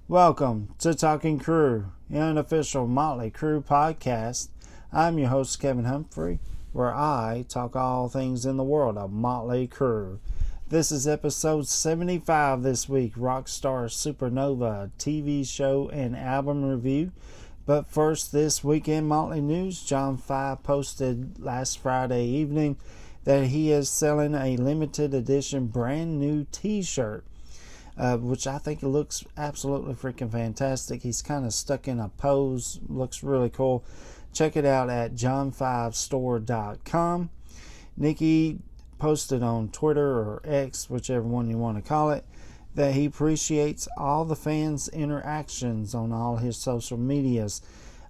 Welcome to Talking Crue, the unofficial Motley Crue podcast. I'm your host, Kevin Humphrey, where I talk all things in the world of Motley Crue. This is episode 75 this week, Rockstar Supernova TV show and album review. But first, this weekend Motley news, John 5 posted last Friday evening that he is selling a limited edition brand new t-shirt. Which I think looks absolutely freaking fantastic. He's kind of stuck in a pose. Looks really cool. Check it out at john5store.com. Nikki posted on Twitter or X, whichever one you want to call it, that he appreciates all the fans' interactions on all his social medias,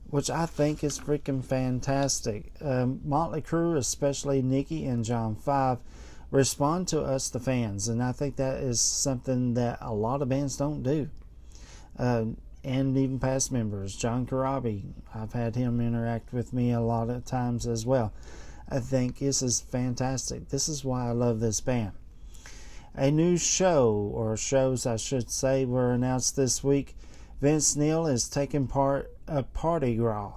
which I think is freaking fantastic. Motley Crue, especially Nikki and John 5, respond to us, the fans, and I think that is something that a lot of bands don't do. And even past members, John Corabi, I've had him interact with me a lot of times as well. I think this is fantastic. This is why I love this band. A new show, or shows I should say, were announced this week. Vince Neil is taking part of Party Gras,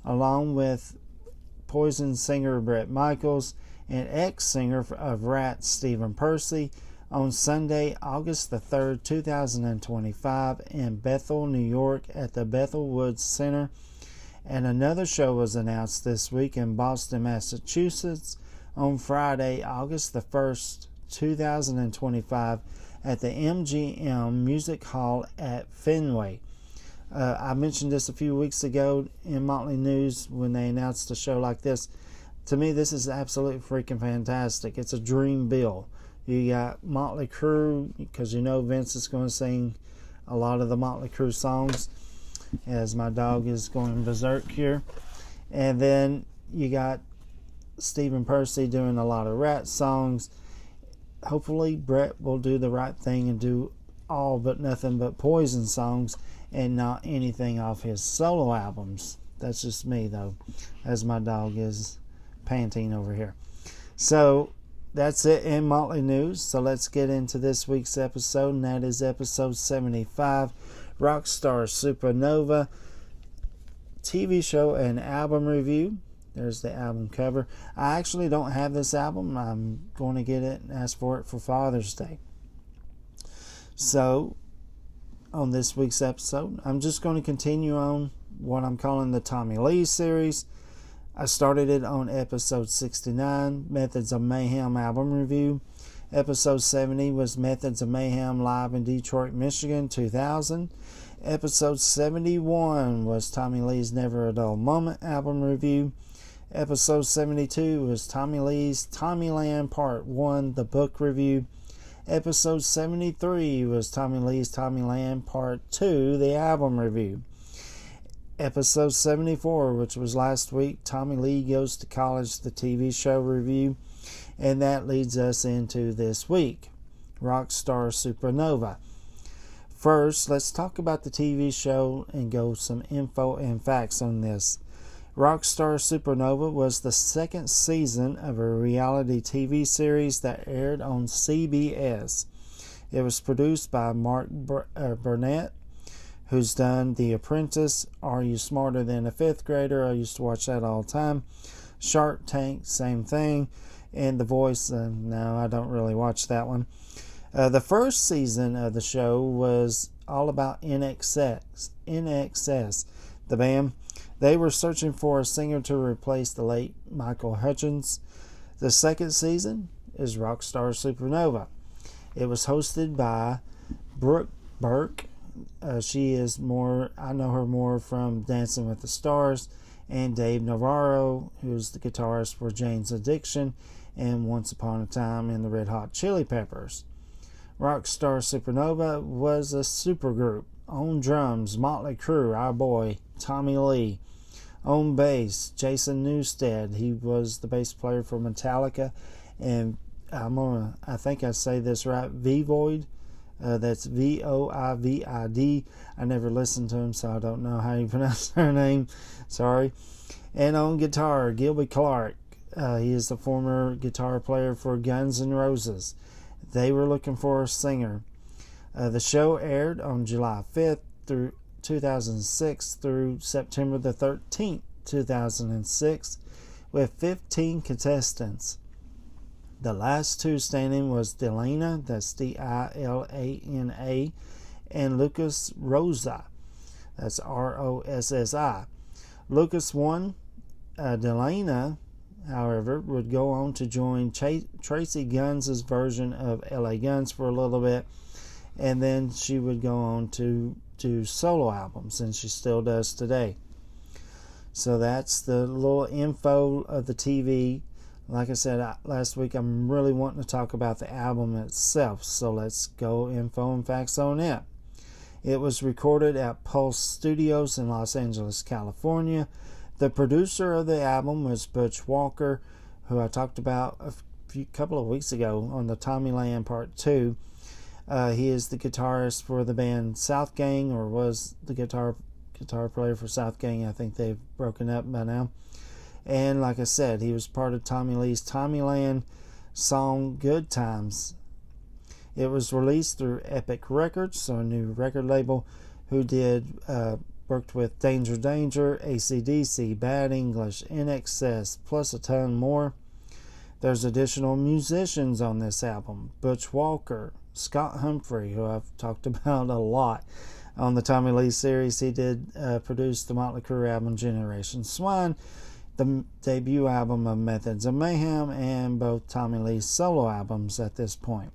along with Poison singer Bret Michaels and ex-singer of Rat, Stephen Percy, on Sunday, August the 3rd, 2025 in Bethel, New York at the Bethel Woods Center. And another show was announced this week in Boston, Massachusetts on Friday, August the 1st, 2025 at the MGM Music Hall at Fenway. I mentioned this a few weeks ago in Motley News when they announced a show like this. To me, this is absolutely freaking fantastic. It's a dream bill. You got Motley Crue, because you know Vince is going to sing a lot of the Motley Crue songs, as my dog is going berserk here. And then you got Stephen Percy doing a lot of Rat songs. Hopefully, Bret will do the right thing and do all but nothing but Poison songs and not anything off his solo albums. That's just me, though, as my dog is panting over here. So that's it in Motley news. So let's get into this week's episode, and that is episode 75, Rockstar Supernova TV show and album review. There's the album cover. I actually don't have this album. I'm going to get it and ask for it for Father's Day. So on this week's episode, I'm just going to continue on what I'm calling the Tommy Lee series. I started it on episode 69, Methods of Mayhem album review. Episode 70 was Methods of Mayhem live in Detroit, Michigan, 2000. Episode 71 was Tommy Lee's Never a Dull Moment album review. Episode 72 was Tommy Lee's Tommyland Part 1, the book review. Episode 73 was Tommy Lee's Tommyland Part 2, the album review. Episode 74, which was last week, Tommy Lee Goes to College, the TV show review. And that leads us into this week, Rockstar Supernova. First, let's talk about the TV show and go some info and facts on this. Rockstar Supernova was the second season of a reality TV series that aired on CBS. It was produced by Mark Burnett, who's done The Apprentice, Are You Smarter Than a Fifth Grader? I used to watch that all the time. Shark Tank, same thing. And The Voice, no, I don't really watch that one. The first season of the show was all about NXS, the band. They were searching for a singer to replace the late Michael Hutchence. The second season is Rockstar Supernova. It was hosted by Brooke Burke. She is more, I know her more from Dancing with the Stars, and Dave Navarro, who's the guitarist for Jane's Addiction and Once Upon a Time in the Red Hot Chili Peppers. Rockstar Supernova was a supergroup. On drums, Motley Crue, our boy, Tommy Lee. On bass, Jason Newsted. He was the bass player for Metallica. And I think I say this right, Voivod. That's Voivid. I never listened to him, so I don't know how you pronounce their name. Sorry. And on guitar, Gilby Clarke. He is the former guitar player for Guns N' Roses. They were looking for a singer. The show aired on July 5th, through 2006 through September the 13th, 2006, with 15 contestants. The last two standing was Delana, that's Dilana, and Lucas Rosa, that's Rossi. Lucas won. Delana, however, would go on to join Tracy Guns' version of LA Guns for a little bit, and then she would go on to do solo albums, and she still does today. So that's the little info of the TV. Like I said last week, I'm really wanting to talk about the album itself, so let's go info and facts on it. It was recorded at Pulse Studios in Los Angeles, California. The producer of the album was Butch Walker, who I talked about a couple of weeks ago on the Tommy Land Part 2. He is the guitarist for the band South Gang, or was the guitar player for South Gang. I think they've broken up by now. And like I said, he was part of Tommy Lee's Tommy Land song Good Times. It was released through Epic Records, so a new record label, who worked with Danger Danger, AC/DC, Bad English, INXS, plus a ton more. There's additional musicians on this album. Butch Walker, Scott Humphrey, who I've talked about a lot on the Tommy Lee series. He did produce the Motley Crue album Generation Swine, the debut album of Methods of Mayhem, and both Tommy Lee's solo albums at this point.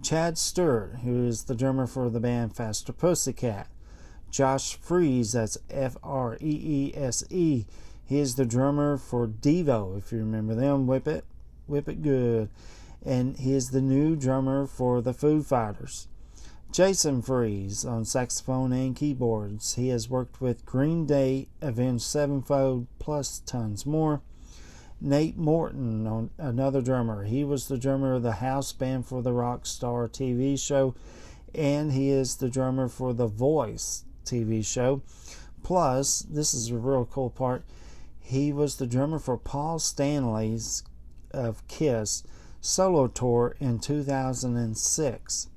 Chad Stewart, who is the drummer for the band Faster Pussycat. Josh Freese, that's Freese. He is the drummer for Devo, if you remember them. Whip It Good. And he is the new drummer for the Foo Fighters. Jason Freese on saxophone and keyboards. He has worked with Green Day, Avenged Sevenfold, plus tons more. Nate Morton, another drummer. He was the drummer of the house band for the Rockstar TV show, and he is the drummer for The Voice TV show. Plus, this is a real cool part, he was the drummer for Paul Stanley's of Kiss solo tour in 2006.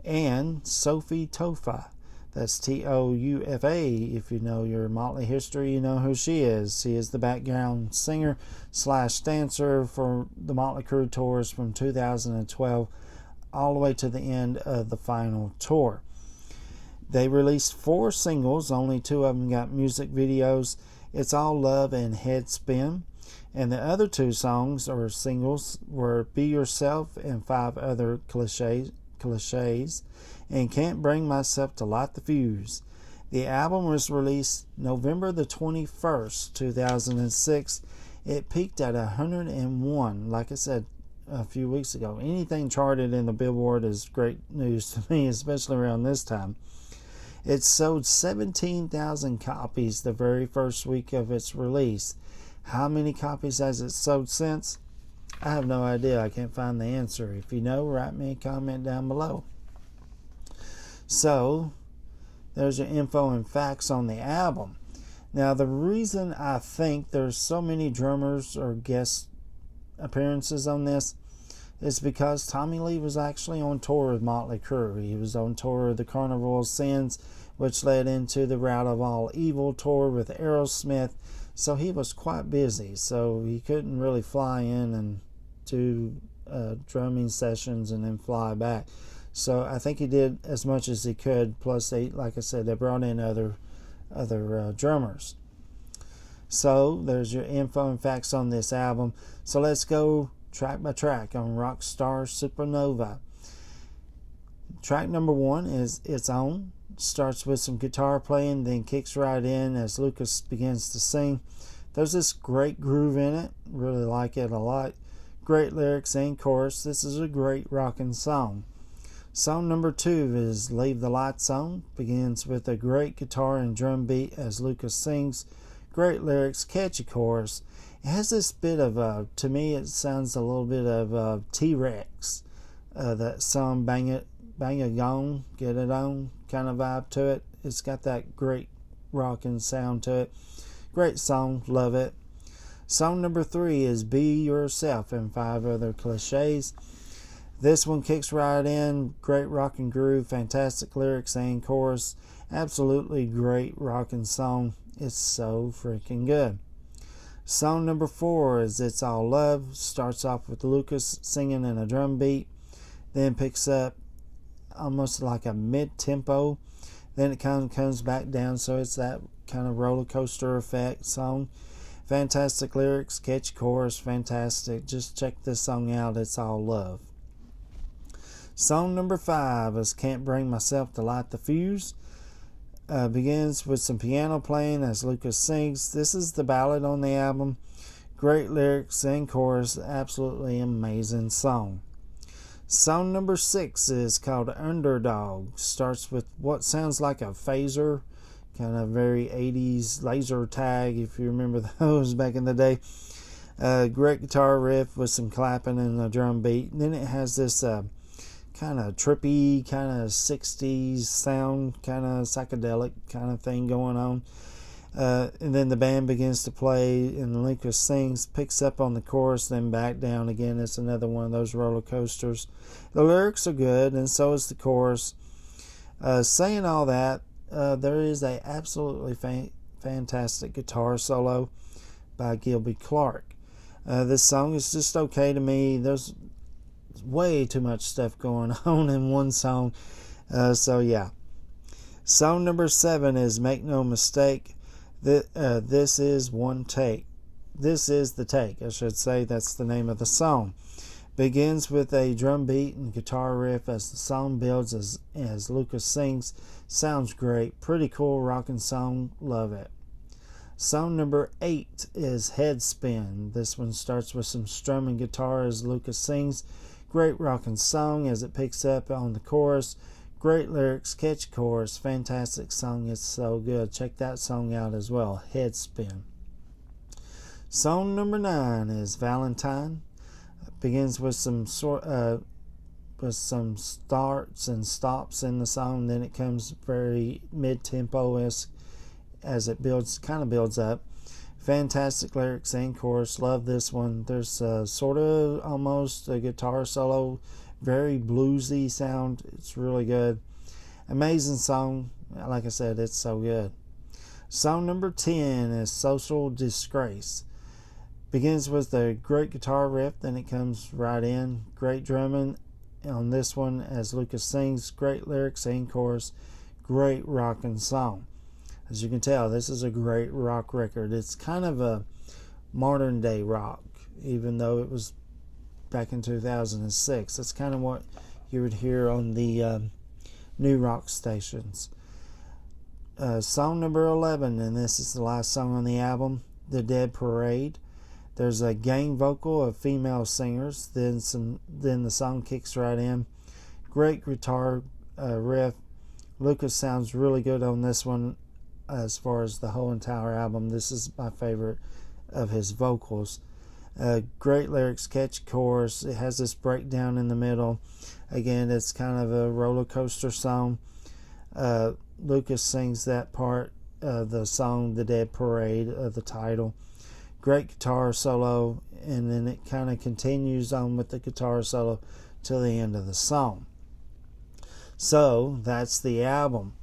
And Sophie Topha, that's Toufa. If you know your Motley history, you know who she is. She is the background singer / dancer for the Motley Crue tours from 2012 all the way to the end of the final tour. They released 4 singles, only 2 of them got music videos. It's All Love and Headspin. And the other 2 songs or singles were Be Yourself and 5 Other Cliches, and Can't Bring Myself to Light the Fuse. The album was released November the 21st, 2006. It peaked at 101. Like I said a few weeks ago, anything charted in the Billboard is great news to me, especially around this time. It sold 17,000 copies the very first week of its release. How many copies has it sold since? I have no idea. I can't find the answer. If you know, write me a comment down below. So, there's your info and facts on the album. Now, the reason I think there's so many drummers or guest appearances on this is because Tommy Lee was actually on tour with Motley Crue. He was on tour of the Carnival of Sins, which led into the Route of All Evil tour with Aerosmith. So he was quite busy, so he couldn't really fly in and do drumming sessions and then fly back. So I think he did as much as he could. Plus, like I said, they brought in other drummers. So there's your info and facts on this album. So let's go track by track on Rockstar Supernova. Track number 1 is It's On. Starts with some guitar playing, then kicks right in as Lucas begins to sing. There's this great groove in it. Really like it a lot. Great lyrics and chorus. This is a great rockin' song. Song number 2 is Leave the Lights On. Begins with a great guitar and drum beat as Lucas sings. Great lyrics, catchy chorus. It has this bit of, to me it sounds a little bit of T-Rex. That song Bang It Gone, Get It On kind of vibe to it. It's got that great rockin' sound to it. Great song, love it. Song number 3 is Be Yourself and 5 Other Cliches. This one kicks right in. Great rock and groove, fantastic lyrics and chorus. Absolutely great rockin' song. It's so freaking good. Song number 4 is It's All Love. Starts off with Lucas singing in a drum beat, then picks up almost like a mid-tempo. Then it kind of comes back down, so it's that kind of roller coaster effect song. Fantastic lyrics, catchy chorus, fantastic. Just check this song out. It's All Love. Song number 5 is Can't Bring Myself to Light the Fuse. Begins with some piano playing as Lucas sings. This is the ballad on the album. Great lyrics and chorus. Absolutely amazing song. Song number 6 is called Underdog. Starts with what sounds like a phaser, kind of very 80s laser tag, if you remember those back in the day. Great guitar riff with some clapping and a drum beat. Then it has this kind of trippy, kind of 60s sound, kind of psychedelic kind of thing going on. And then the band begins to play and Lucas sings, picks up on the chorus, then back down again. It's another one of those roller coasters. The lyrics are good, and so is the chorus. Saying all that, there is a absolutely fantastic guitar solo by Gilby Clarke. This song is just okay to me. There's way too much stuff going on in one song. So yeah. Song number 7 is Make No Mistake. This is one take. This is the take, I should say. That's the name of the song. Begins with a drum beat and guitar riff as the song builds as Lucas sings. Sounds great. Pretty cool rockin' song. Love it. Song number 8 is Headspin. This one starts with some strumming guitar as Lucas sings. Great rockin' song as it picks up on the chorus. Great lyrics, catchy chorus, fantastic song. It's so good. Check that song out as well. Headspin. Song number 9 is Valentine. Begins with some starts and stops in the song. Then it comes very mid-tempo-esque as it kind of builds up. Fantastic lyrics and chorus. Love this one. There's sort of almost a guitar solo, very bluesy sound. It's really good. Amazing song. Like I said, it's so good. Song number 10 is Social Disgrace. Begins with a great guitar riff, then it comes right in. Great drumming on this one as Lucas sings. Great lyrics and chorus. Great rockin' song. As you can tell, this is a great rock record. It's kind of a modern day rock, even though it was back in 2006. That's kind of what you would hear on the new rock stations. Song number 11, and this is the last song on the album, The Dead Parade. There's a gang vocal of female singers. Then the song kicks right in. Great guitar riff. Lucas sounds really good on this one. As far as the whole entire album, this is my favorite of his vocals. Great lyrics, catchy chorus. It has this breakdown in the middle. Again, it's kind of a roller coaster song. Lucas sings that part of the song, The Dead Parade, of the title. Great guitar solo, and then it kind of continues on with the guitar solo till the end of the song. So that's the album.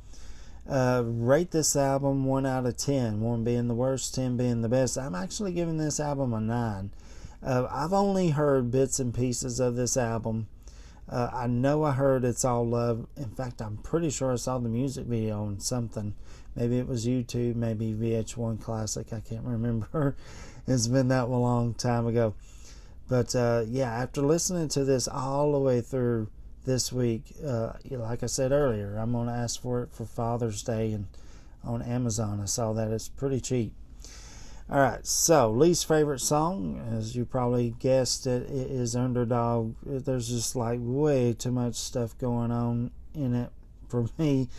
Rate this album 1 out of 10, 1 being the worst, 10 being the best. I'm actually giving this album a 9. I've only heard bits and pieces of this album. I know I heard It's All Love. In fact, I'm pretty sure I saw the music video on something. Maybe it was YouTube, maybe VH1 Classic. I can't remember. It's been that long time ago. But yeah, after listening to this all the way through this week, like I said earlier, I'm going to ask for it for Father's Day and on Amazon. I saw that it's pretty cheap. Alright, so least favorite song, as you probably guessed it is Underdog. There's just like way too much stuff going on in it for me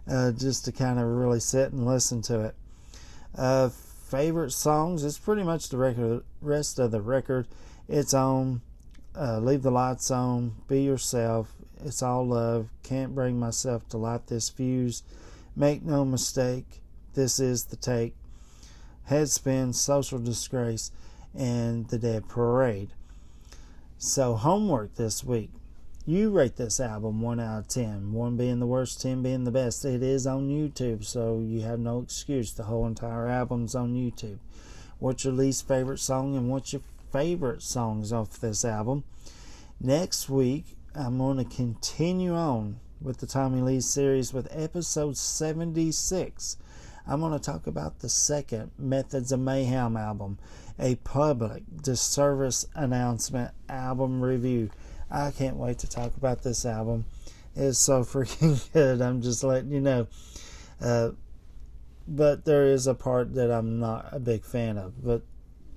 just to kind of really sit and listen to it. Favorite songs, it's pretty much the rest of the record. It's on Leave the Lights On, Be Yourself, It's All Love, Can't Bring Myself to Light This Fuse, Make No Mistake, This Is the Take, Headspin, Social Disgrace, and The Dead Parade. So homework this week. you rate this album 1 out of 10. 1 being the worst, 10 being the best. It is on YouTube, so you have no excuse. The whole entire album's on YouTube. What's your least favorite song and what's your favorite songs off this album? Next week, I'm going to continue on with the Tommy Lee series with episode 76. I'm going to talk about the second Methods of Mayhem album, a public disservice announcement album review. I can't wait to talk about this album. It's so freaking good. I'm just letting you know. But there is a part that I'm not a big fan of, but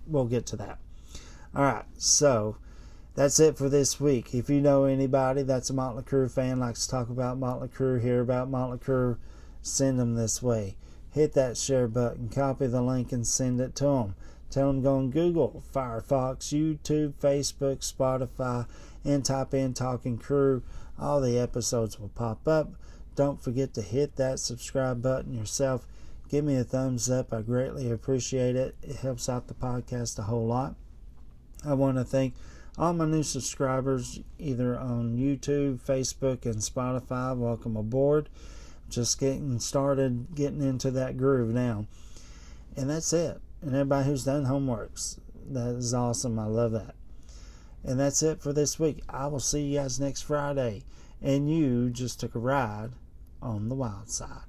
we'll get to that. Alright, so that's it for this week. If you know anybody that's a Motley Crue fan, likes to talk about Motley Crue, hear about Motley Crue, send them this way. Hit that share button, copy the link, and send it to them. Tell them to go on Google, Firefox, YouTube, Facebook, Spotify, and type in Talking Crue. All the episodes will pop up. Don't forget to hit that subscribe button yourself. Give me a thumbs up. I greatly appreciate it. It helps out the podcast a whole lot. I want to thank all my new subscribers, either on YouTube, Facebook, and Spotify. Welcome aboard. Just getting started, getting into that groove now. And that's it. And everybody who's done homeworks, that is awesome. I love that. And that's it for this week. I will see you guys next Friday. And you just took a ride on the wild side.